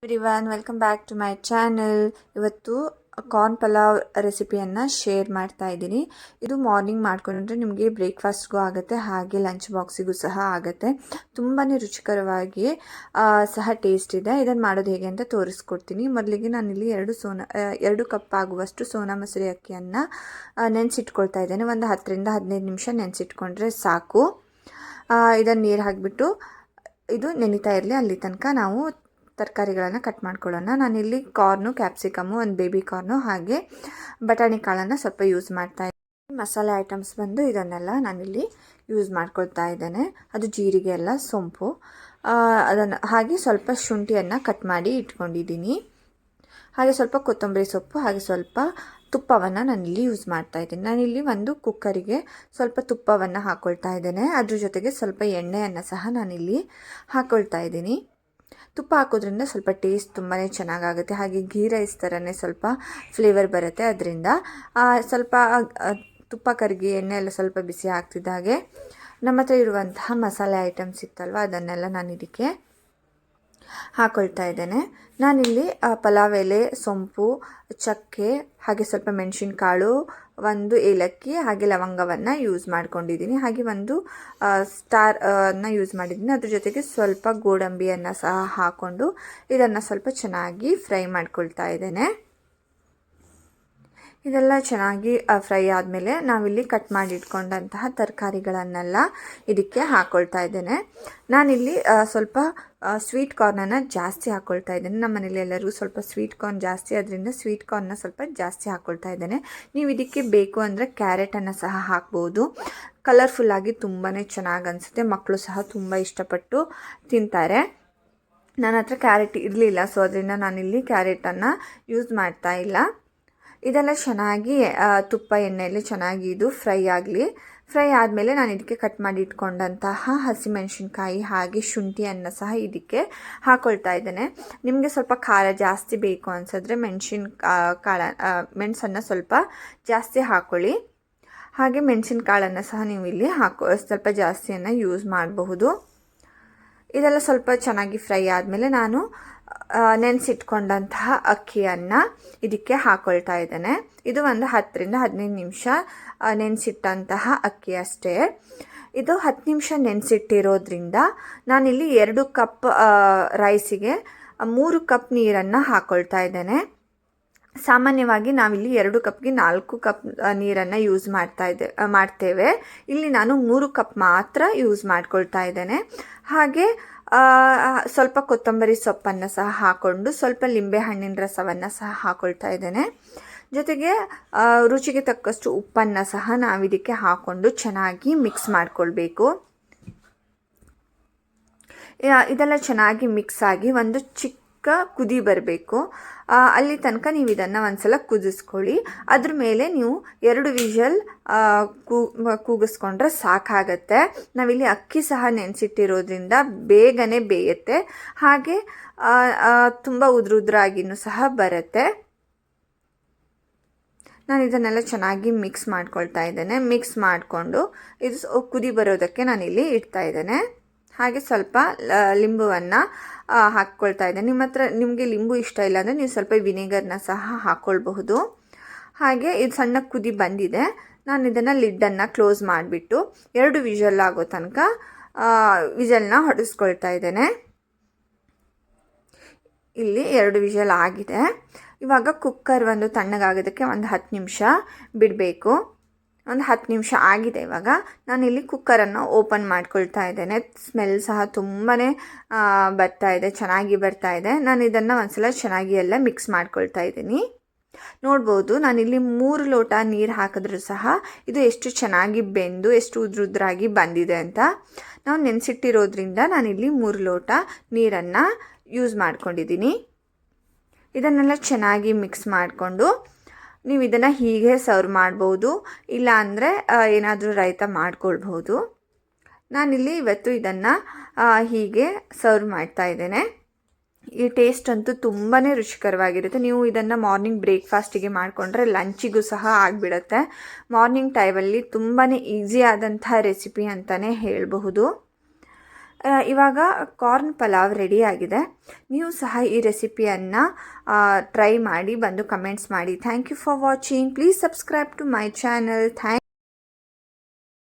Everyone welcome back to my channel. ಇವತ್ತು corn pulao ರೆಸಿಪಿಯನ್ನು share ಮಾಡ್ತಾ ಇದ್ದೀನಿ. ಇದು ಮಾರ್ನಿಂಗ್ ಮಾಡ್ಕೊಂಡ್ರೆ ನಿಮಗೆ ಬ್ರೇಕ್ಫಾಸ್ಟ್ಗೂ ಆಗುತ್ತೆ, ಹಾಗೆ ಲಂಚ್ ಬಾಕ್ಸಿಗೂ ಸಹ ಆಗುತ್ತೆ. ತುಂಬಾ ರುಚಿಕರವಾಗಿ ಸಹ ಟೇಸ್ಟ್ ಇದೆ. ಇದನ್ನು ಮಾಡೋದು ಹೇಗೆ ಅಂತ ತೋರಿಸ್ಕೊಡ್ತೀನಿ. ಮೊದಲಿಗೆ ನಾನಿಲ್ಲಿ 2 ಕಪ್ ಆಗುವಷ್ಟು ಸೋನಾ ಮಸೂರಿ ಅಕ್ಕಿಯನ್ನು ನೆನೆಸಿಟ್ಕೊಳ್ತಾ ಇದ್ದೇನೆ. ಒಂದು 10ರಿಂದ 15 ನಿಮಿಷ ನೆನೆಸಿಟ್ಕೊಂಡ್ರೆ ಸಾಕು. ಇದನ್ನು ನೀರು ಹಾಕಿಬಿಟ್ಟು ಇದು ನೆನೀತಾ ಇರಲಿ, ಅಲ್ಲಿ ತನಕ ನಾವು ತರಕಾರಿಗಳನ್ನು ಕಟ್ ಮಾಡ್ಕೊಳ್ಳೋಣ. ನಾನಿಲ್ಲಿ ಕಾರ್ನು, ಕ್ಯಾಪ್ಸಿಕಮ್ಮು, ಒಂದು ಬೇಬಿ ಕಾರ್ನು ಹಾಗೆ ಬಟಾಣಿ ಕಾಳನ್ನು ಸ್ವಲ್ಪ ಯೂಸ್ ಮಾಡ್ತಾ ಇದ್ದೀನಿ. ಮಸಾಲೆ ಐಟಮ್ಸ್ ಬಂದು ಇದನ್ನೆಲ್ಲ ನಾನಿಲ್ಲಿ ಯೂಸ್ ಮಾಡ್ಕೊಳ್ತಾ ಇದ್ದೇನೆ. ಅದು ಜೀರಿಗೆ ಎಲ್ಲ, ಸೊಂಪು, ಅದನ್ನು ಹಾಗೆ ಸ್ವಲ್ಪ ಶುಂಠಿಯನ್ನು ಕಟ್ ಮಾಡಿ ಇಟ್ಕೊಂಡಿದ್ದೀನಿ. ಹಾಗೆ ಸ್ವಲ್ಪ ಕೊತ್ತಂಬರಿ ಸೊಪ್ಪು, ಹಾಗೆ ಸ್ವಲ್ಪ ತುಪ್ಪವನ್ನು ನಾನಿಲ್ಲಿ ಯೂಸ್ ಮಾಡ್ತಾ ಇದ್ದೀನಿ. ನಾನಿಲ್ಲಿ ಒಂದು ಕುಕ್ಕರಿಗೆ ಸ್ವಲ್ಪ ತುಪ್ಪವನ್ನು ಹಾಕ್ಕೊಳ್ತಾ ಇದ್ದೇನೆ. ಅದ್ರ ಜೊತೆಗೆ ಸ್ವಲ್ಪ ಎಣ್ಣೆಯನ್ನು ಸಹ ನಾನಿಲ್ಲಿ ಹಾಕ್ಕೊಳ್ತಾ ಇದ್ದೀನಿ. ತುಪ್ಪ ಹಾಕೋದ್ರಿಂದ ಸ್ವಲ್ಪ ಟೇಸ್ಟ್ ತುಂಬಾ ಚೆನ್ನಾಗಾಗುತ್ತೆ, ಹಾಗೆ ಗೀ ರೈಸ್ ಥರನೇ ಸ್ವಲ್ಪ ಫ್ಲೇವರ್ ಬರುತ್ತೆ. ಅದರಿಂದ ಸ್ವಲ್ಪ ತುಪ್ಪ ಕರಗಿ ಎಣ್ಣೆ ಎಲ್ಲ ಸ್ವಲ್ಪ ಬಿಸಿ ಆಗ್ತಿದ್ದಾಗೆ ನಮ್ಮ ಹತ್ರ ಇರುವಂತಹ ಮಸಾಲೆ ಐಟಮ್ಸ್ ಇತ್ತಲ್ವ, ಅದನ್ನೆಲ್ಲ ನಾನು ಇದಕ್ಕೆ ಹಾಕ್ಕೊಳ್ತಾ ಇದ್ದೇನೆ. ನಾನಿಲ್ಲಿ ಪಲಾವ್ ಎಲೆ, ಸೊಂಪು, ಚಕ್ಕೆ, ಹಾಗೆ ಸ್ವಲ್ಪ ಮೆಣಸಿನಕಾಳು, ಒಂದು ಏಲಕ್ಕಿ, ಹಾಗೆ ಲವಂಗವನ್ನು ಯೂಸ್ ಮಾಡ್ಕೊಂಡಿದ್ದೀನಿ. ಹಾಗೆ ಒಂದು ಸ್ಟಾರನ್ನು ಯೂಸ್ ಮಾಡಿದ್ದೀನಿ. ಅದ್ರ ಜೊತೆಗೆ ಸ್ವಲ್ಪ ಗೋಡಂಬಿಯನ್ನು ಸಹ ಹಾಕ್ಕೊಂಡು ಇದನ್ನು ಸ್ವಲ್ಪ ಚೆನ್ನಾಗಿ ಫ್ರೈ ಮಾಡ್ಕೊಳ್ತಾ ಇದ್ದೇನೆ. ಇದೆಲ್ಲ ಚೆನ್ನಾಗಿ ಫ್ರೈ ಆದಮೇಲೆ ನಾವಿಲ್ಲಿ ಕಟ್ ಮಾಡಿ ಇಟ್ಕೊಂಡಂತಹ ತರಕಾರಿಗಳನ್ನೆಲ್ಲ ಇದಕ್ಕೆ ಹಾಕ್ಕೊಳ್ತಾ ಇದ್ದೇನೆ. ನಾನಿಲ್ಲಿ ಸ್ವಲ್ಪ ಸ್ವೀಟ್ ಕಾರ್ನನ್ನು ಜಾಸ್ತಿ ಹಾಕ್ಕೊಳ್ತಾ ಇದ್ದೇನೆ. ನಮ್ಮ ಮನೇಲಿ ಎಲ್ಲರಿಗೂ ಸ್ವಲ್ಪ ಸ್ವೀಟ್ ಕಾರ್ನ್ ಜಾಸ್ತಿ, ಅದರಿಂದ ಸ್ವೀಟ್ ಕಾರ್ನ ಸ್ವಲ್ಪ ಜಾಸ್ತಿ ಹಾಕ್ಕೊಳ್ತಾ ಇದ್ದೇನೆ. ನೀವು ಇದಕ್ಕೆ ಬೇಕು ಅಂದರೆ ಕ್ಯಾರೆಟನ್ನು ಸಹ ಹಾಕ್ಬೋದು. ಕಲರ್ಫುಲ್ಲಾಗಿ ತುಂಬಾ ಚೆನ್ನಾಗಿ ಅನಿಸುತ್ತೆ. ಮಕ್ಕಳು ಸಹ ತುಂಬ ಇಷ್ಟಪಟ್ಟು ತಿಂತಾರೆ. ನನ್ನ ಹತ್ರ ಕ್ಯಾರೆಟ್ ಇರಲಿಲ್ಲ, ಸೊ ಅದರಿಂದ ನಾನಿಲ್ಲಿ ಕ್ಯಾರೆಟನ್ನು ಯೂಸ್ ಮಾಡ್ತಾ ಇಲ್ಲ. ಇದೆಲ್ಲ ಚೆನ್ನಾಗಿ ತುಪ್ಪ ಎಣ್ಣೆಯಲ್ಲಿ ಚೆನ್ನಾಗಿ ಇದು ಫ್ರೈ ಆಗಲಿ. ಫ್ರೈ ಆದಮೇಲೆ ನಾನು ಇದಕ್ಕೆ ಕಟ್ ಮಾಡಿ ಇಟ್ಕೊಂಡಂತಹ ಹಸಿಮೆಣಸಿನ್ಕಾಯಿ ಹಾಗೆ ಶುಂಠಿಯನ್ನು ಸಹ ಇದಕ್ಕೆ ಹಾಕ್ಕೊಳ್ತಾ ಇದ್ದೇನೆ. ನಿಮಗೆ ಸ್ವಲ್ಪ ಖಾರ ಜಾಸ್ತಿ ಬೇಕು ಅನಿಸಿದ್ರೆ ಮೆಣಸನ್ನು ಸ್ವಲ್ಪ ಜಾಸ್ತಿ ಹಾಕ್ಕೊಳ್ಳಿ. ಹಾಗೆ ಮೆಣಸಿನ ಕಾಳನ್ನು ಸಹ ನೀವು ಇಲ್ಲಿ ಸ್ವಲ್ಪ ಜಾಸ್ತಿಯನ್ನು ಯೂಸ್ ಮಾಡಬಹುದು. ಇದೆಲ್ಲ ಸ್ವಲ್ಪ ಚೆನ್ನಾಗಿ ಫ್ರೈ ಆದಮೇಲೆ ನಾನು ನೆನೆಸಿಟ್ಕೊಂಡಂತಹ ಅಕ್ಕಿಯನ್ನು ಇದಕ್ಕೆ ಹಾಕ್ಕೊಳ್ತಾ ಇದ್ದೇನೆ. ಇದು ಒಂದು 10ರಿಂದ 15 ನಿಮಿಷ ನೆನೆಸಿಟ್ಟಂತಹ ಅಕ್ಕಿ ಅಷ್ಟೇ. ಇದು 10 ನಿಮಿಷ ನೆನೆಸಿಟ್ಟಿರೋದ್ರಿಂದ ನಾನಿಲ್ಲಿ 2 ಕಪ್ ರೈಸಿಗೆ 3 ಕಪ್ ನೀರನ್ನು ಹಾಕ್ಕೊಳ್ತಾ ಇದ್ದೇನೆ. ಸಾಮಾನ್ಯವಾಗಿ ನಾವಿಲ್ಲಿ 2 ಕಪ್ಗೆ 4 ಕಪ್ ನೀರನ್ನು ಯೂಸ್ ಮಾಡ್ತೇವೆ. ಇಲ್ಲಿ ನಾನು 3 ಕಪ್ ಮಾತ್ರ ಯೂಸ್ ಮಾಡ್ಕೊಳ್ತಾ ಇದ್ದೇನೆ. ಹಾಗೆ ಸ್ವಲ್ಪ ಕೊತ್ತಂಬರಿ ಸೊಪ್ಪನ್ನು ಸಹ ಹಾಕ್ಕೊಂಡು ಸ್ವಲ್ಪ ಲಿಂಬೆ ಹಣ್ಣಿನ ರಸವನ್ನು ಸಹ ಹಾಕ್ಕೊಳ್ತಾ ಇದ್ದೇನೆ. ಜೊತೆಗೆ ರುಚಿಗೆ ತಕ್ಕಷ್ಟು ಉಪ್ಪನ್ನು ಸಹ ನಾವಿದಕ್ಕೆ ಹಾಕ್ಕೊಂಡು ಚೆನ್ನಾಗಿ ಮಿಕ್ಸ್ ಮಾಡ್ಕೊಳ್ಬೇಕು. ಇದೆಲ್ಲ ಚೆನ್ನಾಗಿ ಮಿಕ್ಸ್ ಆಗಿ ಒಂದು ಚಿಕ್ಕ ಕುದಿ ಬರಬೇಕು. ಅಲ್ಲಿ ತನಕ ನೀವು ಇದನ್ನು ಒಂದ್ಸಲ ಕುದಿಸ್ಕೊಳ್ಳಿ. ಅದ್ರ ಮೇಲೆ ನೀವು 2 ವಿಷಲ್ ಕೂಗಿಸ್ಕೊಂಡ್ರೆ ಸಾಕಾಗತ್ತೆ. ನಾವಿಲ್ಲಿ ಅಕ್ಕಿ ಸಹ ನೆನೆಸಿಟ್ಟಿರೋದ್ರಿಂದ ಬೇಗನೆ ಬೇಯುತ್ತೆ, ಹಾಗೆ ತುಂಬ ಉದ್ರಾಗಿನೂ ಸಹ ಬರುತ್ತೆ. ನಾನು ಇದನ್ನೆಲ್ಲ ಚೆನ್ನಾಗಿ ಮಿಕ್ಸ್ ಮಾಡ್ಕೊಳ್ತಾ ಇದ್ದೇನೆ. ಮಿಕ್ಸ್ ಮಾಡಿಕೊಂಡು ಇದು ಕುದಿ ಬರೋದಕ್ಕೆ ನಾನಿಲ್ಲಿ ಇಡ್ತಾ ಇದ್ದೇನೆ. ಹಾಗೆ ಸ್ವಲ್ಪ ಲಿಂಬುವನ್ನು ಹಾಕ್ಕೊಳ್ತಾ ಇದ್ದೇನೆ. ನಿಮಗೆ ಲಿಂಬು ಇಷ್ಟ ಇಲ್ಲ ಅಂದರೆ ನೀವು ಸ್ವಲ್ಪ ವಿನೆಗರ್ನ ಸಹ ಹಾಕ್ಕೊಳ್ಬಹುದು. ಹಾಗೆ ಇದು ಸಣ್ಣ ಕುದಿ ಬಂದಿದೆ. ನಾನು ಇದನ್ನು ಲಿಡ್ಡನ್ನು ಕ್ಲೋಸ್ ಮಾಡಿಬಿಟ್ಟು 2 ವಿಷಲ್ ಆಗೋ ತನಕ ವಿಷಲ್ನ ಹೊಡೆಸ್ಕೊಳ್ತಾ ಇದ್ದೇನೆ. ಇಲ್ಲಿ 2 ವಿಷಲ್ ಆಗಿದೆ. ಇವಾಗ ಕುಕ್ಕರ್ ಒಂದು ತಣ್ಣಗಾಗೋದಕ್ಕೆ ಒಂದು 10 ನಿಮಿಷ ಬಿಡಬೇಕು. ಒಂದು 10 ನಿಮಿಷ ಆಗಿದೆ. ಇವಾಗ ನಾನಿಲ್ಲಿ ಕುಕ್ಕರನ್ನು ಓಪನ್ ಮಾಡ್ಕೊಳ್ತಾ ಇದ್ದೇನೆ. ಸ್ಮೆಲ್ ಸಹ ತುಂಬಾ ಚೆನ್ನಾಗಿ ಬರ್ತಾ ಇದೆ. ನಾನು ಇದನ್ನು ಒಂದ್ಸಲ ಚೆನ್ನಾಗಿ ಎಲ್ಲ ಮಿಕ್ಸ್ ಮಾಡ್ಕೊಳ್ತಾ ಇದ್ದೀನಿ. ನೋಡ್ಬೋದು, ನಾನಿಲ್ಲಿ 3 ಲೋಟ ನೀರು ಹಾಕಿದ್ರೂ ಸಹ ಇದು ಎಷ್ಟು ಚೆನ್ನಾಗಿ ಬೆಂದು ಎಷ್ಟು ಉದ್ರಾಗಿ ಬಂದಿದೆ ಅಂತ. ನಾವು ನೆನೆಸಿಟ್ಟಿರೋದ್ರಿಂದ ನಾನಿಲ್ಲಿ 3 ಲೋಟ ನೀರನ್ನು ಯೂಸ್ ಮಾಡ್ಕೊಂಡಿದ್ದೀನಿ. ಇದನ್ನೆಲ್ಲ ಚೆನ್ನಾಗಿ ಮಿಕ್ಸ್ ಮಾಡಿಕೊಂಡು ನೀವು ಇದನ್ನು ಹೀಗೆ ಸರ್ವ್ ಮಾಡ್ಬೋದು, ಇಲ್ಲ ಅಂದರೆ ಏನಾದರೂ ರಾಯ್ತ ಮಾಡ್ಕೊಳ್ಬಹುದು. ನಾನಿಲ್ಲಿ ಇವತ್ತು ಇದನ್ನು ಹೀಗೆ ಸರ್ವ್ ಮಾಡ್ತಾ ಇದ್ದೇನೆ. ಈ ಟೇಸ್ಟ್ ಅಂತೂ ತುಂಬಾ ರುಚಿಕರವಾಗಿರುತ್ತೆ. ನೀವು ಇದನ್ನು ಮಾರ್ನಿಂಗ್ ಬ್ರೇಕ್ಫಾಸ್ಟಿಗೆ ಮಾಡಿಕೊಂಡ್ರೆ ಲಂಚಿಗೂ ಸಹ ಆಗಿಬಿಡುತ್ತೆ. ಮಾರ್ನಿಂಗ್ ಟೈಮಲ್ಲಿ ತುಂಬಾ ಈಸಿ ಆದಂಥ ರೆಸಿಪಿ ಅಂತಲೇ ಹೇಳಬಹುದು. ಇವಾಗ ಕಾರ್ನ್ ಪಲಾವ್ ರೆಡಿಯಾಗಿದೆ. ನೀವು ಸಹ ಈ ರೆಸಿಪಿಯನ್ನು ಟ್ರೈ ಮಾಡಿ ಬಂದು ಕಮೆಂಟ್ಸ್ ಮಾಡಿ. Thank you for watching. Please subscribe to my channel.